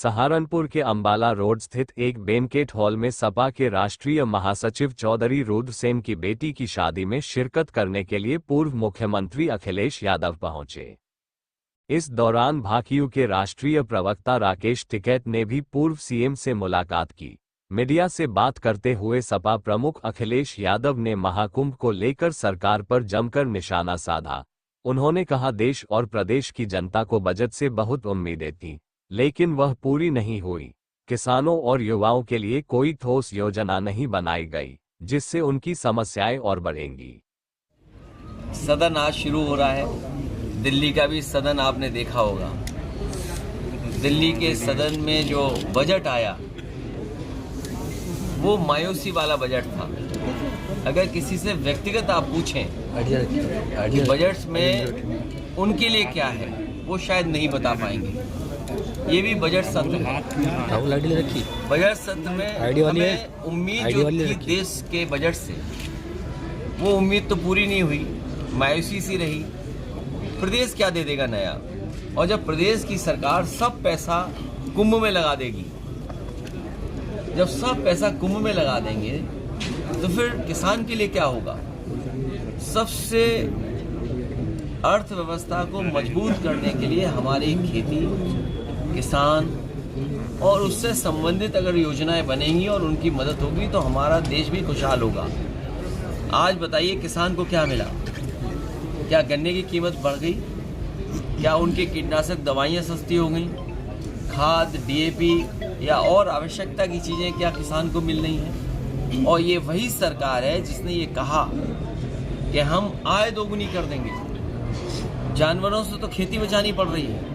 सहारनपुर के अंबाला रोड स्थित एक बैंकेट हॉल में सपा के राष्ट्रीय महासचिव चौधरी रुद्र सेन की बेटी की शादी में शिरकत करने के लिए पूर्व मुख्यमंत्री अखिलेश यादव पहुंचे। इस दौरान भाकियू के राष्ट्रीय प्रवक्ता राकेश टिकैत ने भी पूर्व सीएम से मुलाकात की। मीडिया से बात करते हुए सपा प्रमुख अखिलेश यादव ने महाकुंभ को लेकर सरकार पर जमकर निशाना साधा। उन्होंने कहा, देश और प्रदेश की जनता को बजट से बहुत उम्मीदें थीं, लेकिन वह पूरी नहीं हुई। किसानों और युवाओं के लिए कोई ठोस योजना नहीं बनाई गई, जिससे उनकी समस्याएं और बढ़ेंगी। सदन आज शुरू हो रहा है। दिल्ली का भी सदन आपने देखा होगा। दिल्ली के सदन में जो बजट आया वो मायूसी वाला बजट था। अगर किसी से व्यक्तिगत आप पूछें कि बजट में उनके लिए क्या है, वो शायद नहीं बता पाएंगे। ये भी बजट सत्र है। बजट सत्र में हमें उम्मीद जो थी देश के बजट से, वो उम्मीद तो पूरी नहीं हुई, मायूसी सी रही। प्रदेश क्या दे देगा नया? और जब प्रदेश की सरकार सब पैसा कुंभ में लगा देगी, जब सब पैसा कुंभ में लगा देंगे तो फिर किसान के लिए क्या होगा? सबसे अर्थव्यवस्था को मजबूत करने के लिए हमारी खेती, किसान और उससे संबंधित अगर योजनाएं बनेंगी और उनकी मदद होगी तो हमारा देश भी खुशहाल होगा। आज बताइए, किसान को क्या मिला? क्या गन्ने की कीमत बढ़ गई? क्या उनके कीटनाशक दवाइयाँ सस्ती हो गई? खाद, डीएपी या और आवश्यकता की चीज़ें क्या किसान को मिल रही हैं? और ये वही सरकार है जिसने ये कहा कि हम आय दोगुनी कर देंगे। जानवरों से तो खेती बचानी पड़ रही है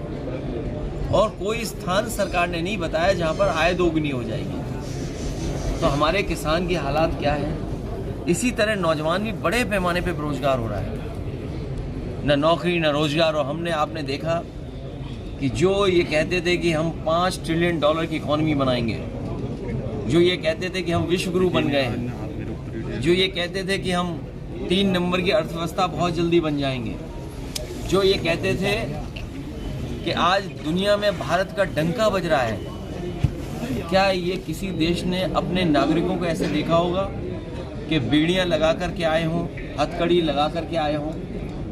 और कोई स्थान सरकार ने नहीं बताया जहां पर आय दोगुनी हो जाएगी। तो हमारे किसान की हालात क्या है? इसी तरह नौजवान भी बड़े पैमाने पे बेरोजगार हो रहा है, न नौकरी न रोजगार। और आपने देखा कि जो ये कहते थे कि हम $5 ट्रिलियन की इकॉनमी बनाएंगे, जो ये कहते थे कि हम विश्व गुरु बन गए हैं, जो ये कहते थे कि हम 3 नंबर की अर्थव्यवस्था बहुत जल्दी बन जाएंगे, जो ये कहते थे कि आज दुनिया में भारत का डंका बज रहा है, क्या ये किसी देश ने अपने नागरिकों को ऐसे देखा होगा कि बेड़ियां लगा करके आए हों, हथकड़ी लगा करके आए हों?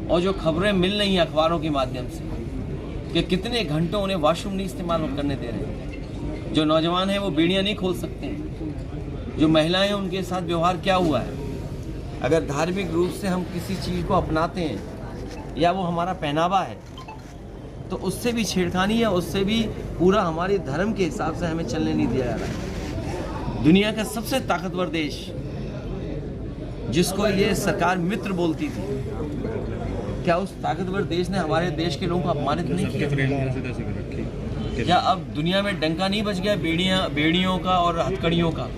और जो खबरें मिल रही हैं अखबारों के माध्यम से कि कितने घंटों उन्हें वॉशरूम नहीं इस्तेमाल करने दे रहे हैं, जो नौजवान हैं वो बेड़ियां नहीं खोल सकते हैं, जो महिलाएं हैं उनके साथ व्यवहार क्या हुआ है? अगर धार्मिक रूप से हम किसी चीज़ को अपनाते हैं या वो हमारा पहनावा है तो उससे भी छेड़खानी है, उससे भी पूरा हमारे धर्म के हिसाब से हमें चलने नहीं दिया जा रहा है। दुनिया का सबसे ताकतवर देश जिसको ये सरकार मित्र बोलती थी, क्या उस ताकतवर देश ने हमारे देश के लोगों को अपमानित नहीं किया? क्या अब दुनिया में डंका नहीं बच गया बेड़ियों का और हथकड़ियों का?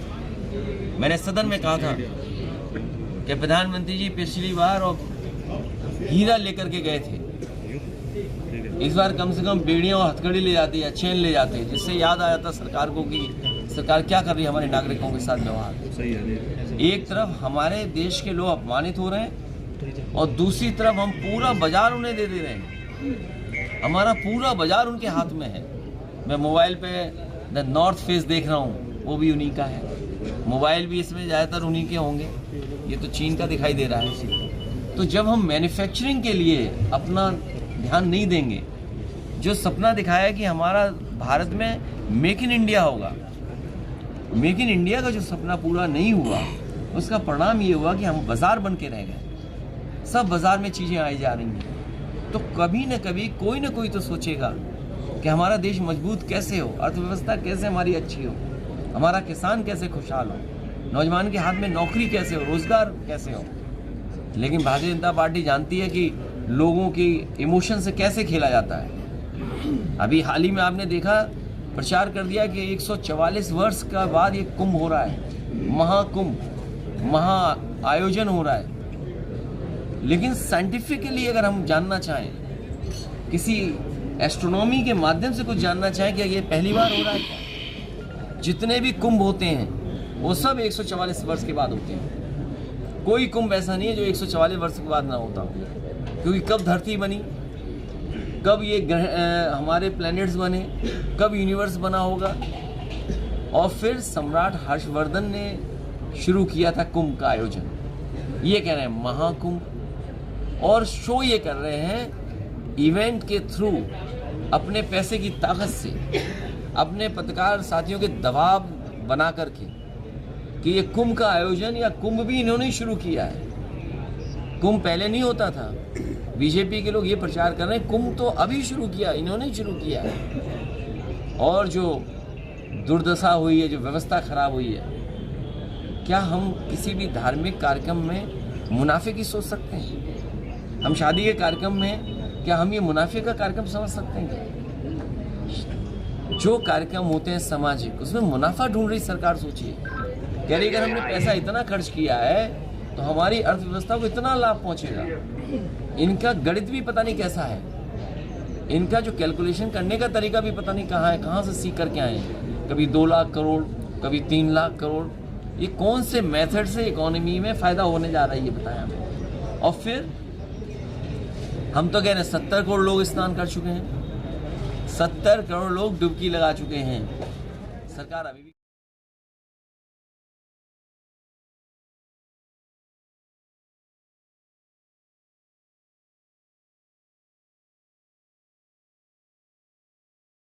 मैंने सदन में कहा था कि प्रधानमंत्री जी पिछली बार और हीरा लेकर के गए थे, इस बार कम से कम बेड़ियां और हथकड़ी ले जाती है, चेन ले जाते हैं, जिससे याद आया था सरकार को कि सरकार क्या कर रही है हमारे नागरिकों के साथ व्यवहार। एक तरफ हमारे देश के लोग अपमानित हो रहे हैं और दूसरी तरफ हम पूरा बाजार उन्हें दे रहे हैं। हमारा पूरा बाजार उनके हाथ में है। मैं मोबाइल पे द नॉर्थ फेस देख रहा हूँ, वो भी उन्हीं का है। मोबाइल भी इसमें ज़्यादातर उन्हीं के होंगे, ये तो चीन का दिखाई दे रहा है। तो जब हम मैन्युफैक्चरिंग के लिए अपना ध्यान नहीं देंगे, जो सपना दिखाया कि हमारा भारत में मेक इन इंडिया होगा, मेक इन इंडिया का जो सपना पूरा नहीं हुआ, उसका परिणाम ये हुआ कि हम बाजार बन के रह गए। सब बाजार में चीज़ें आई जा रही हैं। तो कभी न कभी कोई न कोई तो सोचेगा कि हमारा देश मजबूत कैसे हो, अर्थव्यवस्था कैसे हमारी अच्छी हो, हमारा किसान कैसे खुशहाल हो, नौजवान के हाथ में नौकरी कैसे हो, रोजगार कैसे हो। लेकिन भारतीय जनता पार्टी जानती है कि लोगों की इमोशन से कैसे खेला जाता है। अभी हाल ही में आपने देखा, प्रचार कर दिया कि 144 वर्ष का बाद ये कुंभ हो रहा है, महाकुंभ, महा आयोजन हो रहा है। लेकिन साइंटिफिकली अगर हम जानना चाहें, किसी एस्ट्रोनॉमी के माध्यम से कुछ जानना चाहें कि ये पहली बार हो रहा है क्या? जितने भी कुंभ होते हैं वो सब 144 वर्ष के बाद होते हैं। कोई कुंभ ऐसा नहीं है जो 144 वर्ष के बाद ना होता हो, क्योंकि कब धरती बनी, कब ये हमारे प्लैनेट्स बने, कब यूनिवर्स बना होगा। और फिर सम्राट हर्षवर्धन ने शुरू किया था कुंभ का आयोजन। ये कह रहे हैं महाकुंभ, और शो ये कर रहे हैं इवेंट के थ्रू, अपने पैसे की ताकत से, अपने पत्रकार साथियों के दबाव बना करके कि ये कुंभ का आयोजन, या कुंभ भी इन्होंने ही शुरू किया है। कुंभ पहले नहीं होता था। बीजेपी के लोग ये प्रचार कर रहे हैं कुंभ तो अभी शुरू किया, इन्होंने ही शुरू किया है। और जो दुर्दशा हुई है, जो व्यवस्था खराब हुई है, क्या हम किसी भी धार्मिक कार्यक्रम में मुनाफे की सोच सकते हैं? हम शादी के कार्यक्रम में क्या हम ये मुनाफे का कार्यक्रम समझ सकते हैं? जो कार्यक्रम होते हैं सामाजिक, उसमें मुनाफा ढूंढ रही सरकार। सोचिए, कह रही अगर हमने पैसा इतना खर्च किया है तो हमारी अर्थव्यवस्था को इतना लाभ पहुंचेगा। इनका गणित भी पता नहीं कैसा है, इनका जो कैलकुलेशन करने का तरीका भी पता नहीं कहाँ है, कहाँ से सीख करके आए हैं। कभी 2 लाख करोड़, कभी 3 लाख करोड़। ये कौन से मेथड से इकोनॉमी में फायदा होने जा रहा है, ये बताया हमें। और फिर हम तो कह रहे हैं 70 करोड़ लोग स्नान कर चुके हैं, 70 करोड़ लोग डुबकी लगा चुके हैं। सरकार अभी भी